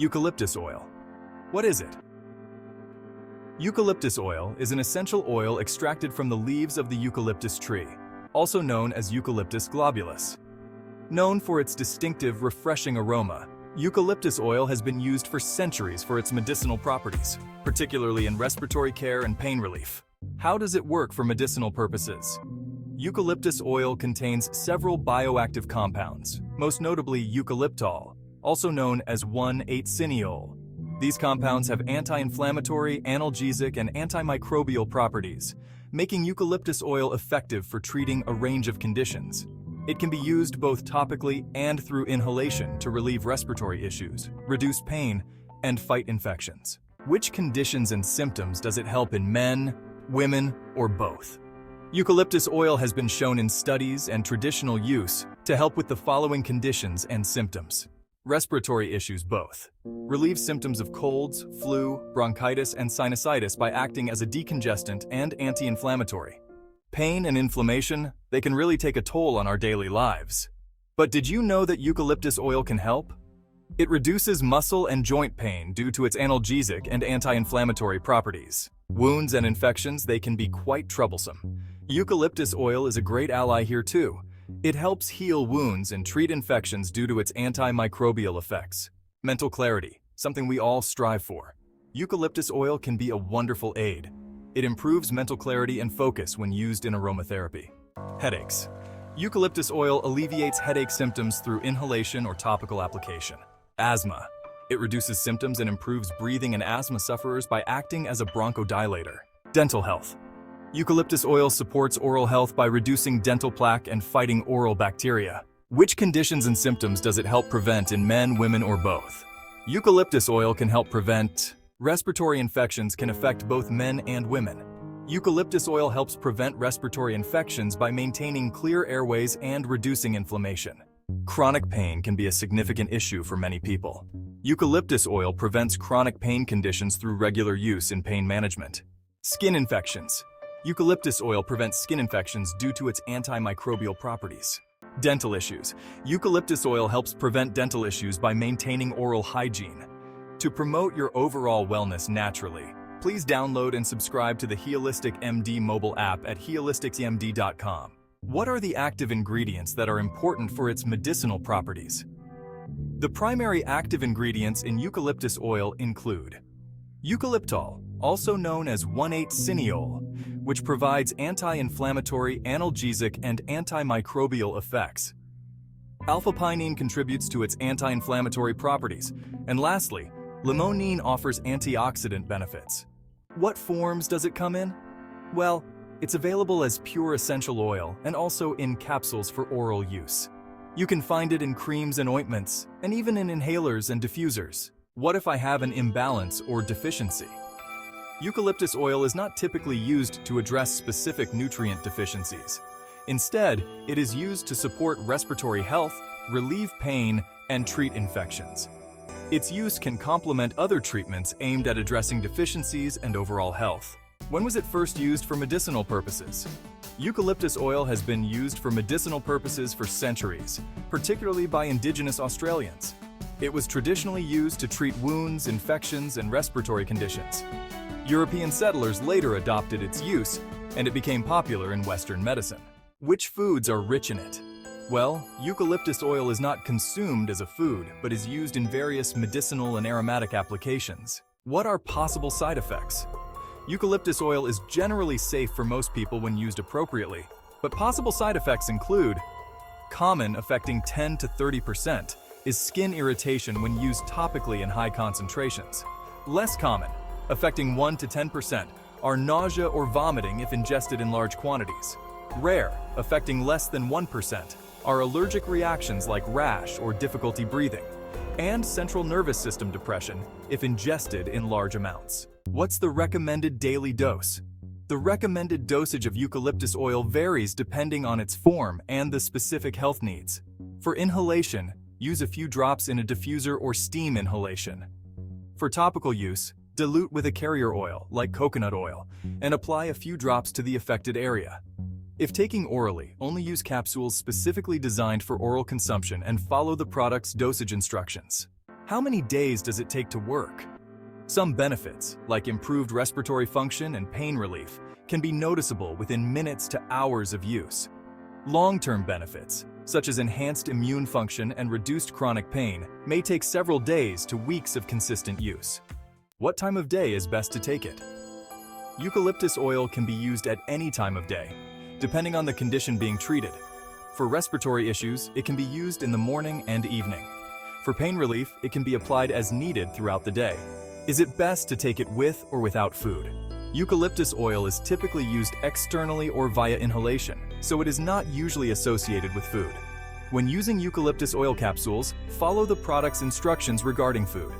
Eucalyptus oil. What is it? Eucalyptus oil is an essential oil extracted from the leaves of the eucalyptus tree, also known as Eucalyptus globulus. Known for its distinctive, refreshing aroma, eucalyptus oil has been used for centuries for its medicinal properties, particularly in respiratory care and pain relief. How does it work for medicinal purposes? Eucalyptus oil contains several bioactive compounds, most notably eucalyptol, also known as 1,8-cineol. These compounds have anti-inflammatory, analgesic, and antimicrobial properties, making eucalyptus oil effective for treating a range of conditions. It can be used both topically and through inhalation to relieve respiratory issues, reduce pain, and fight infections. Which conditions and symptoms does it help in men, women, or both? Eucalyptus oil has been shown in studies and traditional use to help with the following conditions and symptoms. Respiratory issues both. Relieve symptoms of colds, flu, bronchitis, and sinusitis by acting as a decongestant and anti-inflammatory. Pain and inflammation, they can really take a toll on our daily lives. But did you know that eucalyptus oil can help? It reduces muscle and joint pain due to its analgesic and anti-inflammatory properties. Wounds and infections, they can be quite troublesome. Eucalyptus oil is a great ally here too. It helps heal wounds and treat infections due to its antimicrobial effects. Mental clarity, something we all strive for. Eucalyptus oil can be a wonderful aid. It improves mental clarity and focus when used in aromatherapy. Headaches. Eucalyptus oil alleviates headache symptoms through inhalation or topical application. Asthma. It reduces symptoms and improves breathing in asthma sufferers by acting as a bronchodilator. Dental health. Eucalyptus oil supports oral health by reducing dental plaque and fighting oral bacteria. Which conditions and symptoms does it help prevent in men, women, or both? Eucalyptus oil can help prevent. Respiratory infections can affect both men and women. Eucalyptus oil helps prevent respiratory infections by maintaining clear airways and reducing inflammation. Chronic pain can be a significant issue for many people. Eucalyptus oil prevents chronic pain conditions through regular use in pain management. Skin infections. Eucalyptus oil prevents skin infections due to its antimicrobial properties. Dental issues. Eucalyptus oil helps prevent dental issues by maintaining oral hygiene. To promote your overall wellness naturally, please download and subscribe to the Holistic MD mobile app at holisticsmd.com. What are the active ingredients that are important for its medicinal properties? The primary active ingredients in eucalyptus oil include eucalyptol, also known as 1,8-cineol, which provides anti-inflammatory, analgesic, and antimicrobial effects. Alpha-pinene contributes to its anti-inflammatory properties. And lastly, limonene offers antioxidant benefits. What forms does it come in? Well, it's available as pure essential oil and also in capsules for oral use. You can find it in creams and ointments, and even in inhalers and diffusers. What if I have an imbalance or deficiency? Eucalyptus oil is not typically used to address specific nutrient deficiencies. Instead, it is used to support respiratory health, relieve pain, and treat infections. Its use can complement other treatments aimed at addressing deficiencies and overall health. When was it first used for medicinal purposes? Eucalyptus oil has been used for medicinal purposes for centuries, particularly by indigenous Australians. It was traditionally used to treat wounds, infections, and respiratory conditions. European settlers later adopted its use, and it became popular in Western medicine. Which foods are rich in it? Well, eucalyptus oil is not consumed as a food, but is used in various medicinal and aromatic applications. What are possible side effects? Eucalyptus oil is generally safe for most people when used appropriately, but possible side effects include common, affecting 10 to 30%, is skin irritation when used topically in high concentrations. Less common, affecting 1 to 10%, are nausea or vomiting if ingested in large quantities. Rare, affecting less than 1%, are allergic reactions like rash or difficulty breathing, and central nervous system depression if ingested in large amounts. What's the recommended daily dose? The recommended dosage of eucalyptus oil varies depending on its form and the specific health needs. For inhalation, use a few drops in a diffuser or steam inhalation. For topical use, dilute with a carrier oil, like coconut oil, and apply a few drops to the affected area. If taking orally, only use capsules specifically designed for oral consumption and follow the product's dosage instructions. How many days does it take to work? Some benefits, like improved respiratory function and pain relief, can be noticeable within minutes to hours of use. Long-term benefits, such as enhanced immune function and reduced chronic pain, may take several days to weeks of consistent use. What time of day is best to take it? Eucalyptus oil can be used at any time of day, depending on the condition being treated. For respiratory issues, it can be used in the morning and evening. For pain relief, it can be applied as needed throughout the day. Is it best to take it with or without food? Eucalyptus oil is typically used externally or via inhalation, so it is not usually associated with food. When using eucalyptus oil capsules, follow the product's instructions regarding food.